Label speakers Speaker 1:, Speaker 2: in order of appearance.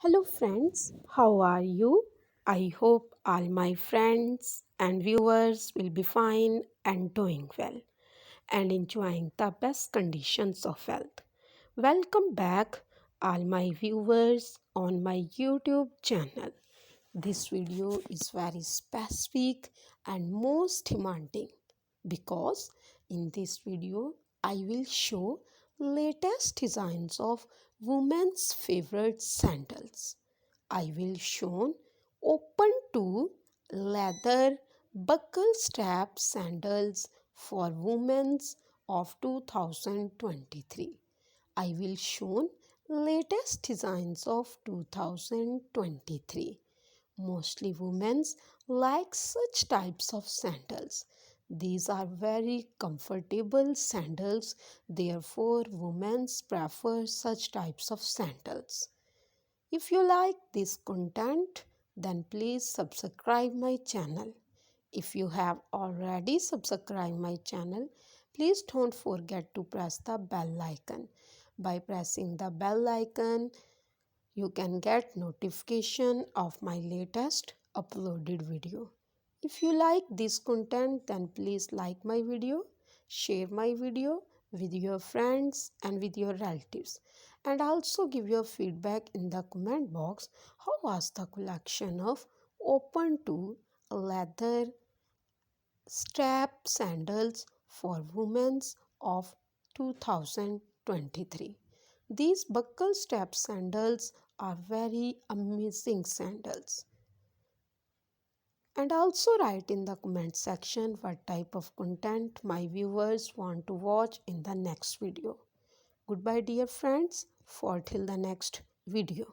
Speaker 1: Hello, friends. How are you? I hope all my friends and viewers will be fine and doing well and enjoying the best conditions of health. Welcome back, all my viewers, on my YouTube channel. This video is very specific and most demanding because in this video I will show latest designs of women's favorite sandals. I will show open toe leather buckle strap sandals for women of 2023. I will show latest designs of 2023. Mostly women like such types of sandals. These are very comfortable sandals, therefore, women prefer such types of sandals. If you like this content, then please subscribe my channel. If you have already subscribed my channel, please don't forget to press the bell icon. By pressing the bell icon, you can get notification of my latest uploaded video. If you like this content, then please like my video, share my video with your friends and with your relatives, and also give your feedback in the comment box. How was the collection of open toe leather strap sandals for women of 2023? These buckle strap sandals are very amazing sandals. And also write in the comment section what type of content my viewers want to watch in the next video. Goodbye dear friends, for till the next video.